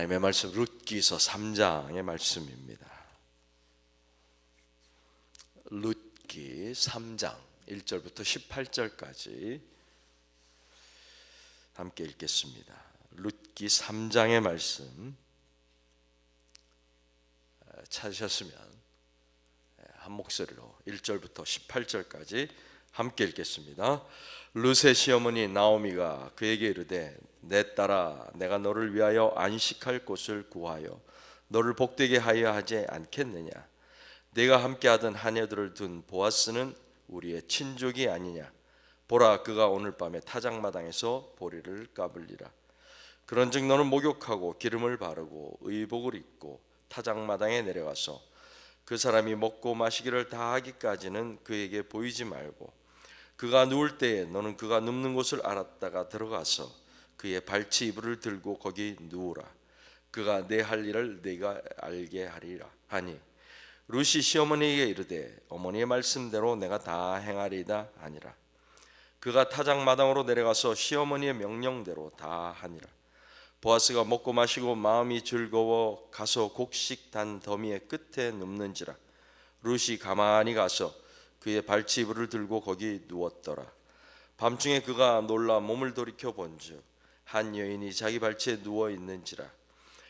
하나님의 말씀 룻기서 3장의 말씀입니다. 룻기 3장 1절부터 18절까지 함께 읽겠습니다. 룻기 3장의 말씀 찾으셨으면 한 목소리로 1절부터 18절까지 함께 읽겠습니다. 룻의 시어머니 나오미가 그에게 이르되 내 딸아 내가 너를 위하여 안식할 곳을 구하여 너를 복되게 하여 하지 않겠느냐. 내가 함께하던 하녀들을 둔 보아스는 우리의 친족이 아니냐. 보라 그가 오늘 밤에 타작마당에서 보리를 까불리라. 그런즉 너는 목욕하고 기름을 바르고 의복을 입고 타작마당에 내려가서 그 사람이 먹고 마시기를 다 하기까지는 그에게 보이지 말고 그가 누울 때에 너는 그가 눕는 곳을 알았다가 들어가서 그의 발치 이불을 들고 거기 누우라. 그가 내 할 일을 네가 알게 하리라 하니 룻이 시어머니에게 이르되 어머니의 말씀대로 내가 다 행하리이다 하니라. 그가 타작마당으로 내려가서 시어머니의 명령대로 다 하니라. 보아스가 먹고 마시고 마음이 즐거워 가서 곡식 단 더미의 끝에 눕는지라. 룻이 가만히 가서 그의 발치 이불을 들고 거기 누웠더라. 밤중에 그가 놀라 몸을 돌이켜 본즉 한 여인이 자기 발치에 누워 있는지라.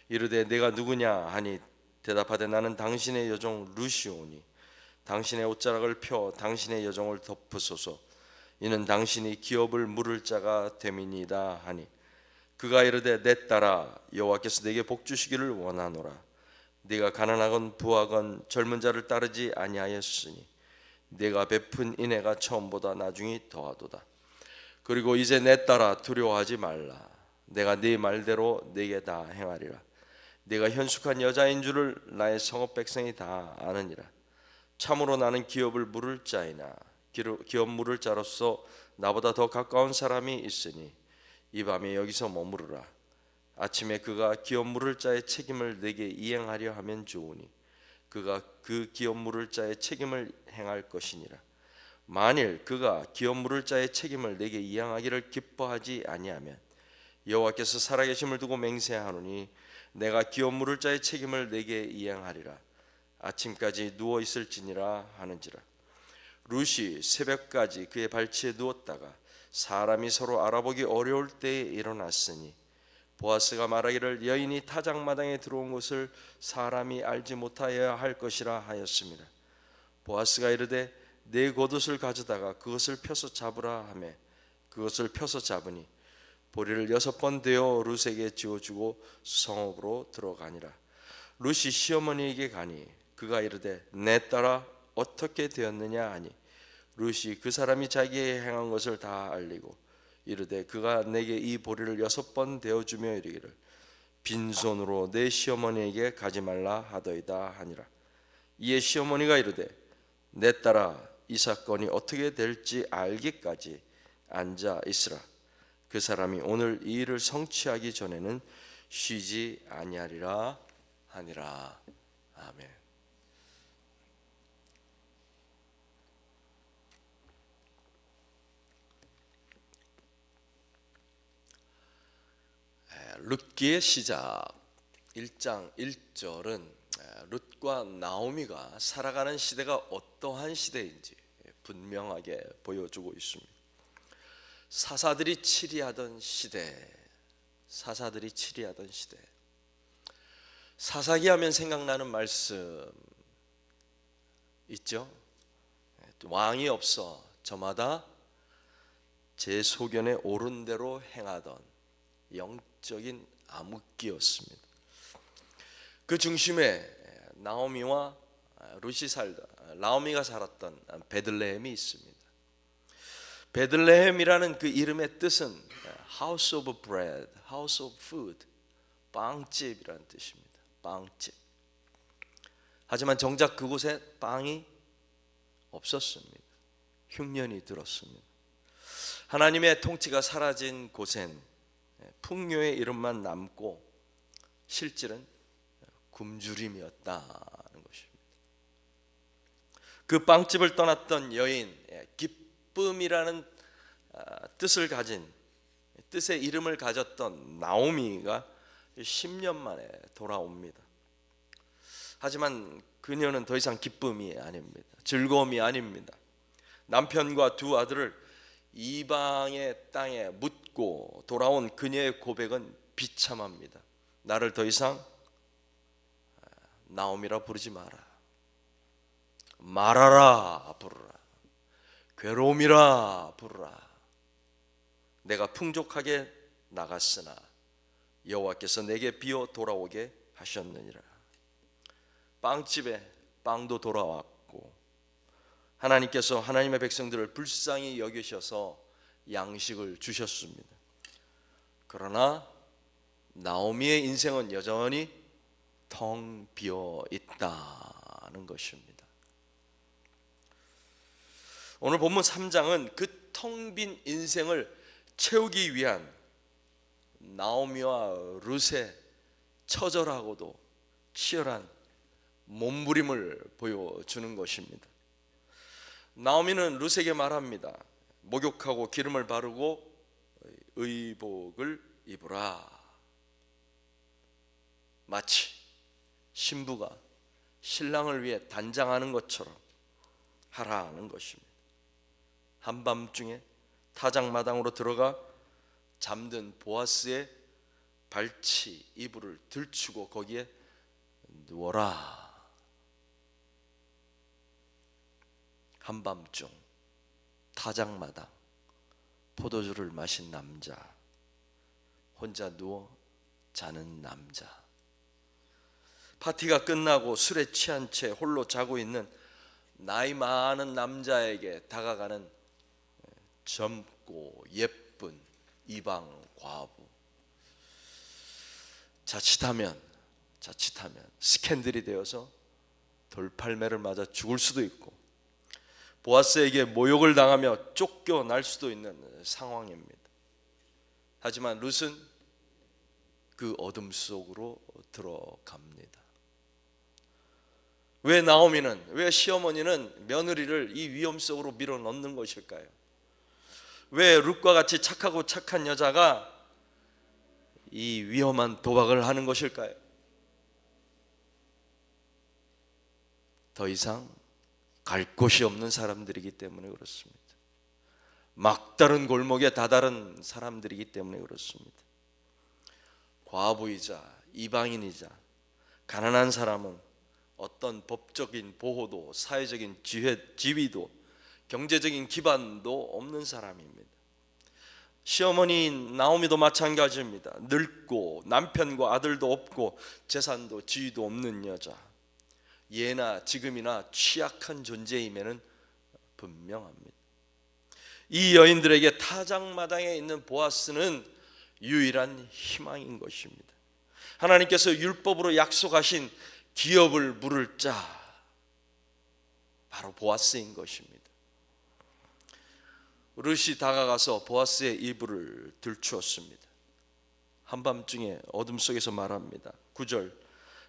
이르되 내가 누구냐 하니 대답하되 나는 당신의 여종 룻이오니 당신의 옷자락을 펴 당신의 여종을 덮으소서. 이는 당신이 기업을 물을 자가 됨이니이다 하니 그가 이르되 내 딸아 여호와께서 내게 복 주시기를 원하노라. 네가 가난하건 부하건 젊은 자를 따르지 아니하였으니 내가 베푼 인애가 처음보다 나중이 더하도다. 그리고 이제 내 딸아 두려워하지 말라. 내가 네 말대로 네게 다 행하리라. 네가 현숙한 여자인 줄을 나의 성읍 백성이 다 아느니라. 참으로 나는 기업을 물을 자이나 기업 물을 자로서 나보다 더 가까운 사람이 있으니 이 밤에 여기서 머무르라. 아침에 그가 기업 물을 자의 책임을 내게 이행하려 하면 좋으니 그가 그 기업 물을 자의 책임을 행할 것이니라. 만일 그가 기업 물을 자의 책임을 내게 이행하기를 기뻐하지 아니하면 여호와께서 살아계심을 두고 맹세하노니 내가 기업 물을 자의 책임을 내게 이행하리라. 아침까지 누워 있을지니라 하는지라. 룻이 새벽까지 그의 발치에 누웠다가 사람이 서로 알아보기 어려울 때에 일어났으니 보아스가 말하기를 여인이 타작마당에 들어온 것을 사람이 알지 못하여야 할 것이라 하였습니다. 보아스가 이르되 내 겉옷을 가져다가 그것을 펴서 잡으라 하매 그것을 펴서 잡으니 보리를 6번 되어 룻에게 지어주고 성읍으로 들어가니라. 룻이 시어머니에게 가니 그가 이르되 내 딸아 어떻게 되었느냐 하니 룻이 그 사람이 자기의 행한 것을 다 알리고 이르되 그가 내게 이 보리를 6번 되어주며 이르기를 빈손으로 내 시어머니에게 가지 말라 하더이다 하니라. 이에 시어머니가 이르되 내 딸아 이 사건이 어떻게 될지 알기까지 앉아 있으라. 그 사람이 오늘 이 일을 성취하기 전에는 쉬지 아니하리라 하니라. 아멘. 룻기의 시작 1장 1절은 룻과 나오미가 살아가는 시대가 어떠한 시대인지 분명하게 보여주고 있습니다. 사사들이 치리하던 시대, 사사기 하면 생각나는 말씀 있죠? 왕이 없어 저마다 제 소견에 옳은 대로 행하던 영적인 암흑기였습니다. 그 중심에 나오미와 룻이 나오미가 살았던 베들레헴이 있습니다. 베들레헴이라는 그 이름의 뜻은 House of Bread, House of Food, 빵집이라는 뜻입니다. 빵집. 하지만 정작 그곳에 빵이 없었습니다. 흉년이 들었습니다. 하나님의 통치가 사라진 곳엔 풍요의 이름만 남고 실질은 굶주림이었다는 것입니다. 그 빵집을 떠났던 여인, 기쁨이라는 뜻을 가진 뜻의 이름을 가졌던 나오미가 10년 만에 돌아옵니다. 하지만 그녀는 더 이상 기쁨이 아닙니다. 즐거움이 아닙니다. 남편과 두 아들을 이방의 땅에 묻고 돌아온 그녀의 고백은 비참합니다. 나를 더 이상 나오미라 부르지 마라. 말하라 부르라. 괴로움이라 부르라. 내가 풍족하게 나갔으나 여호와께서 내게 비어 돌아오게 하셨느니라. 빵집에 빵도 돌아왔고 하나님께서 하나님의 백성들을 불쌍히 여기셔서 양식을 주셨습니다. 그러나 나오미의 인생은 여전히 텅 비어 있다는 것입니다. 오늘 본문 3장은 그 텅 빈 인생을 채우기 위한 나오미와 룻의 처절하고도 치열한 몸부림을 보여주는 것입니다. 나오미는 룻에게 말합니다. 목욕하고 기름을 바르고 의복을 입으라. 마치 신부가 신랑을 위해 단장하는 것처럼 하라는 것입니다. 한밤중에 타작마당으로 들어가 잠든 보아스의 발치 이불을 들추고 거기에 누워라. 한밤중 타작마당 포도주를 마신 남자, 혼자 누워 자는 남자, 파티가 끝나고 술에 취한 채 홀로 자고 있는 나이 많은 남자에게 다가가는 젊고 예쁜 이방 과부. 자칫하면 스캔들이 되어서 돌팔매를 맞아 죽을 수도 있고 보아스에게 모욕을 당하며 쫓겨날 수도 있는 상황입니다. 하지만 룻은 그 어둠 속으로 들어갑니다. 왜 나오미는, 왜 시어머니는 며느리를 이 위험 속으로 밀어넣는 것일까요? 왜 룻과 같이 착하고 착한 여자가 이 위험한 도박을 하는 것일까요? 더 이상 갈 곳이 없는 사람들이기 때문에 그렇습니다. 막다른 골목에 다다른 사람들이기 때문에 그렇습니다. 과부이자 이방인이자 가난한 사람은 어떤 법적인 보호도, 사회적인 지위도, 경제적인 기반도 없는 사람입니다. 시어머니 나오미도 마찬가지입니다. 늙고 남편과 아들도 없고 재산도 지위도 없는 여자, 예나 지금이나 취약한 존재임에는 분명합니다. 이 여인들에게 타작마당에 있는 보아스는 유일한 희망인 것입니다. 하나님께서 율법으로 약속하신 기업을 물을 자, 바로 보아스인 것입니다. 룻이 다가가서 보아스의 이불을 들추었습니다. 한밤중에 어둠 속에서 말합니다. 9절,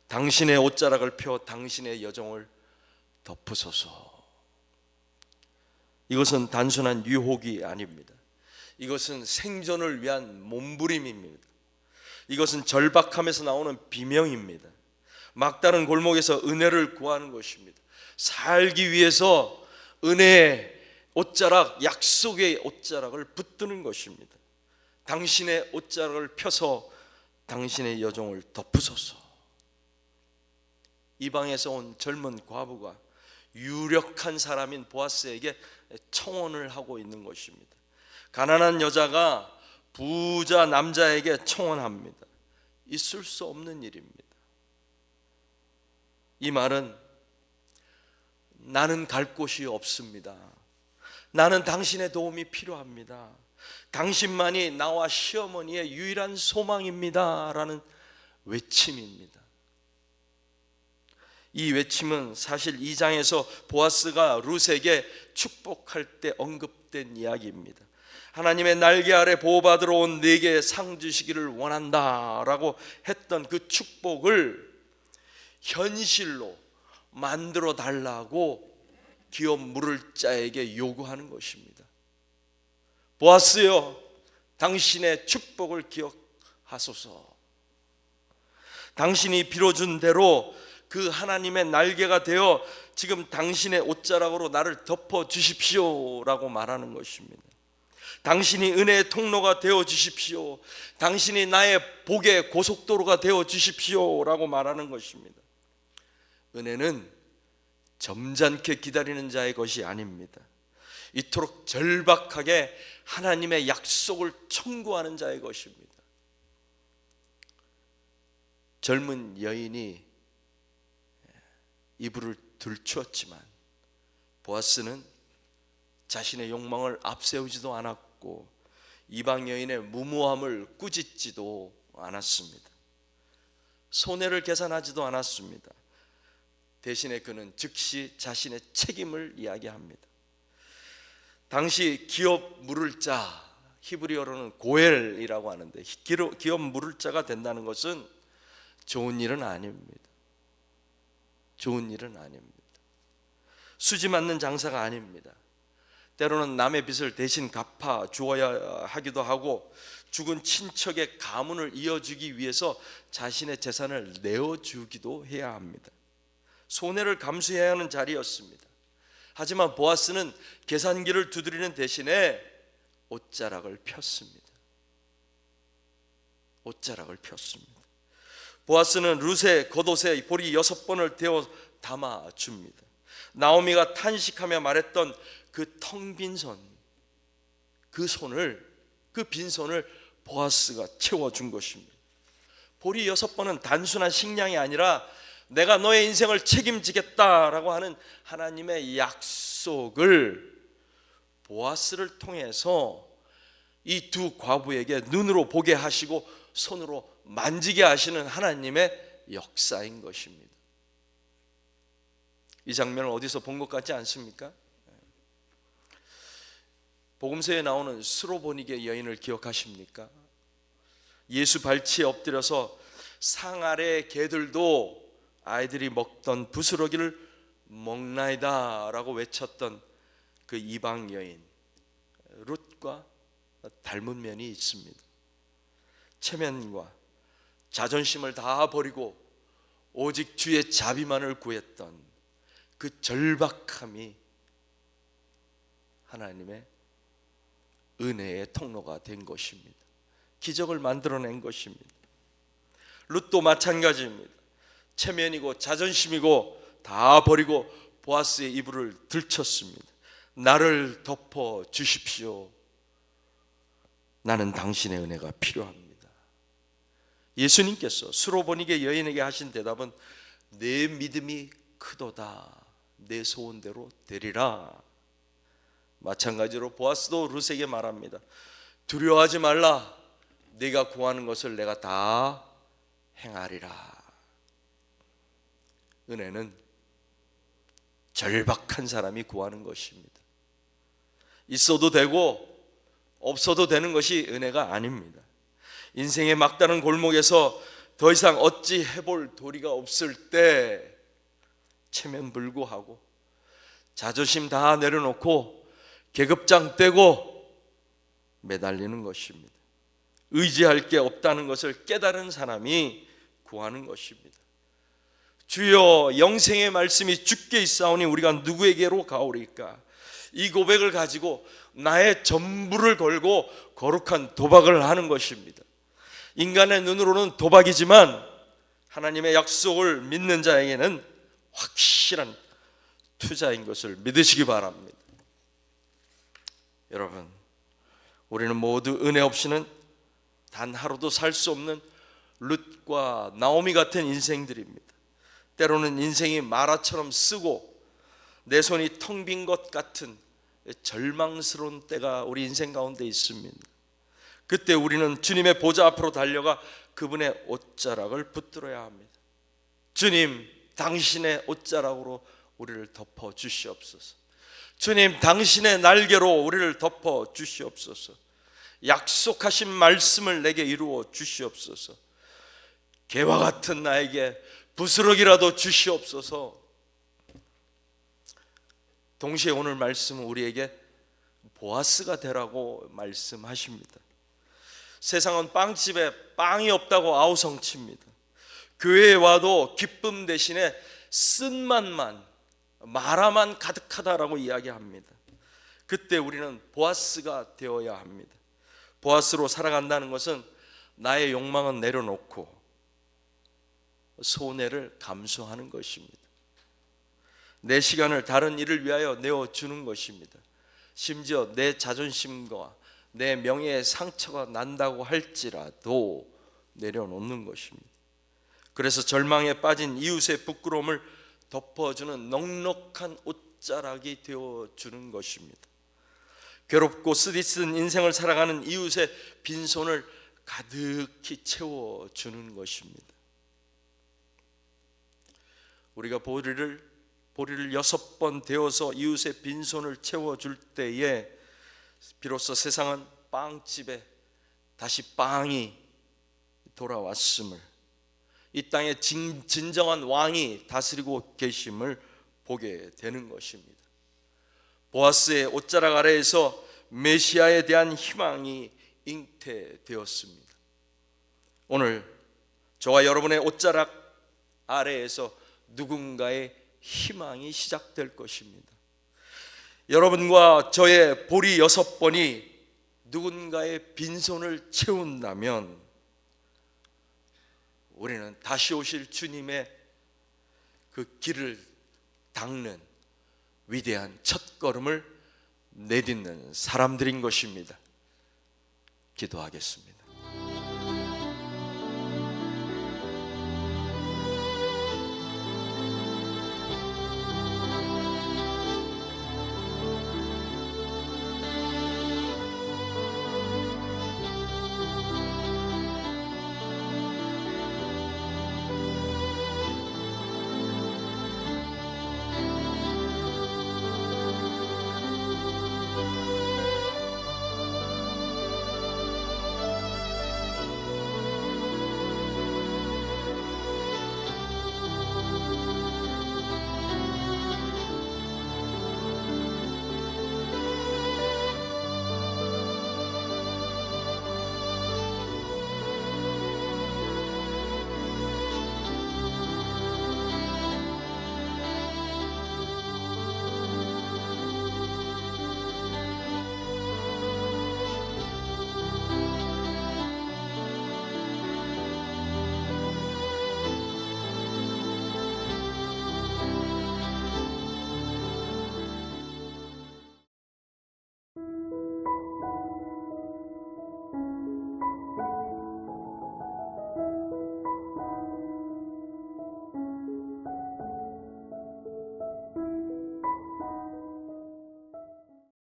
당신의 옷자락을 펴 당신의 여종을 덮으소서. 이것은 단순한 유혹이 아닙니다. 이것은 생존을 위한 몸부림입니다. 이것은 절박함에서 나오는 비명입니다. 막다른 골목에서 은혜를 구하는 것입니다. 살기 위해서 은혜의 옷자락, 약속의 옷자락을 붙드는 것입니다. 당신의 옷자락을 펴서 당신의 여종을 덮으소서. 이방에서 온 젊은 과부가 유력한 사람인 보아스에게 청혼을 하고 있는 것입니다. 가난한 여자가 부자 남자에게 청혼합니다. 있을 수 없는 일입니다. 이 말은 나는 갈 곳이 없습니다. 나는 당신의 도움이 필요합니다. 당신만이 나와 시어머니의 유일한 소망입니다. 라는 외침입니다. 이 외침은 사실 2장에서 보아스가 룻에게 축복할 때 언급된 이야기입니다. 하나님의 날개 아래 보호받으러 온 네게 상 주시기를 원한다라고 했던 그 축복을 현실로 만들어 달라고 기업 물을 자에게 요구하는 것입니다. 보아스여, 당신의 축복을 기억하소서. 당신이 빌어준 대로 그 하나님의 날개가 되어 지금 당신의 옷자락으로 나를 덮어 주십시오라고 말하는 것입니다. 당신이 은혜의 통로가 되어 주십시오. 당신이 나의 복의 고속도로가 되어 주십시오라고 말하는 것입니다. 은혜는 점잖게 기다리는 자의 것이 아닙니다. 이토록 절박하게 하나님의 약속을 청구하는 자의 것입니다. 젊은 여인이 이불을 들추었지만 보아스는 자신의 욕망을 앞세우지도 않았고 이방 여인의 무모함을 꾸짖지도 않았습니다. 손해를 계산하지도 않았습니다. 대신에 그는 즉시 자신의 책임을 이야기합니다. 당시 기업 물을 자, 히브리어로는 고엘이라고 하는데 기업 물을 자가 된다는 것은 좋은 일은 아닙니다. 좋은 일은 아닙니다. 수지 맞는 장사가 아닙니다. 때로는 남의 빚을 대신 갚아 주어야 하기도 하고 죽은 친척의 가문을 이어주기 위해서 자신의 재산을 내어주기도 해야 합니다. 손해를 감수해야 하는 자리였습니다. 하지만 보아스는 계산기를 두드리는 대신에 옷자락을 폈습니다. 옷자락을 폈습니다. 보아스는 룻의 겉옷에 보리 6번을 대어 담아줍니다. 나오미가 탄식하며 말했던 그 텅 빈 손, 그 빈손을 보아스가 채워준 것입니다. 보리 6번은 단순한 식량이 아니라 내가 너의 인생을 책임지겠다라고 하는 하나님의 약속을 보아스를 통해서 이 두 과부에게 눈으로 보게 하시고 손으로 만지게 하시는 하나님의 역사인 것입니다. 이 장면을 어디서 본 것 같지 않습니까? 복음서에 나오는 스로보니게 여인을 기억하십니까? 예수 발치에 엎드려서 상 아래의 개들도 아이들이 먹던 부스러기를 먹나이다 라고 외쳤던 그 이방 여인 룻과 닮은 면이 있습니다. 체면과 자존심을 다 버리고 오직 주의 자비만을 구했던 그 절박함이 하나님의 은혜의 통로가 된 것입니다. 기적을 만들어낸 것입니다. 룻도 마찬가지입니다. 체면이고 자존심이고 다 버리고 보아스의 이불을 들쳤습니다. 나를 덮어 주십시오. 나는 당신의 은혜가 필요합니다. 예수님께서 스로보니게 여인에게 하신 대답은 내 믿음이 크도다. 내 소원대로 되리라. 마찬가지로 보아스도 룻에게 말합니다. 두려워하지 말라. 네가 구하는 것을 내가 다 행하리라. 은혜는 절박한 사람이 구하는 것입니다. 있어도 되고 없어도 되는 것이 은혜가 아닙니다. 인생의 막다른 골목에서 더 이상 어찌 해볼 도리가 없을 때 체면불구하고 자존심 다 내려놓고 계급장 떼고 매달리는 것입니다. 의지할 게 없다는 것을 깨달은 사람이 구하는 것입니다. 주여 영생의 말씀이 주께 있사오니 우리가 누구에게로 가오리까? 이 고백을 가지고 나의 전부를 걸고 거룩한 도박을 하는 것입니다. 인간의 눈으로는 도박이지만 하나님의 약속을 믿는 자에게는 확실한 투자인 것을 믿으시기 바랍니다. 여러분, 우리는 모두 은혜 없이는 단 하루도 살 수 없는 룻과 나오미 같은 인생들입니다. 때로는 인생이 마라처럼 쓰고 내 손이 텅 빈 것 같은 절망스러운 때가 우리 인생 가운데 있습니다. 그때 우리는 주님의 보좌 앞으로 달려가 그분의 옷자락을 붙들어야 합니다. 주님, 당신의 옷자락으로 우리를 덮어 주시옵소서. 주님, 당신의 날개로 우리를 덮어 주시옵소서. 약속하신 말씀을 내게 이루어 주시옵소서. 개와 같은 나에게 부스러기라도 주시옵소서. 동시에 오늘 말씀은 우리에게 보아스가 되라고 말씀하십니다. 세상은 빵집에 빵이 없다고 아우성칩니다. 교회에 와도 기쁨 대신에 쓴맛만, 마라만 가득하다라고 이야기합니다. 그때 우리는 보아스가 되어야 합니다. 보아스로 살아간다는 것은 나의 욕망은 내려놓고 손해를 감수하는 것입니다. 내 시간을 다른 일을 위하여 내어주는 것입니다. 심지어 내 자존심과 내 명예에 상처가 난다고 할지라도 내려놓는 것입니다. 그래서 절망에 빠진 이웃의 부끄러움을 덮어주는 넉넉한 옷자락이 되어주는 것입니다. 괴롭고 쓰디쓴 인생을 살아가는 이웃의 빈손을 가득히 채워주는 것입니다. 우리가 보리를 6번 데워서 이웃의 빈손을 채워줄 때에 비로소 세상은 빵집에 다시 빵이 돌아왔음을, 이 땅에 진정한 왕이 다스리고 계심을 보게 되는 것입니다. 보아스의 옷자락 아래에서 메시아에 대한 희망이 잉태되었습니다. 오늘 저와 여러분의 옷자락 아래에서 누군가의 희망이 시작될 것입니다. 여러분과 저의 보리 6번이 누군가의 빈손을 채운다면 우리는 다시 오실 주님의 그 길을 닦는 위대한 첫걸음을 내딛는 사람들인 것입니다. 기도하겠습니다.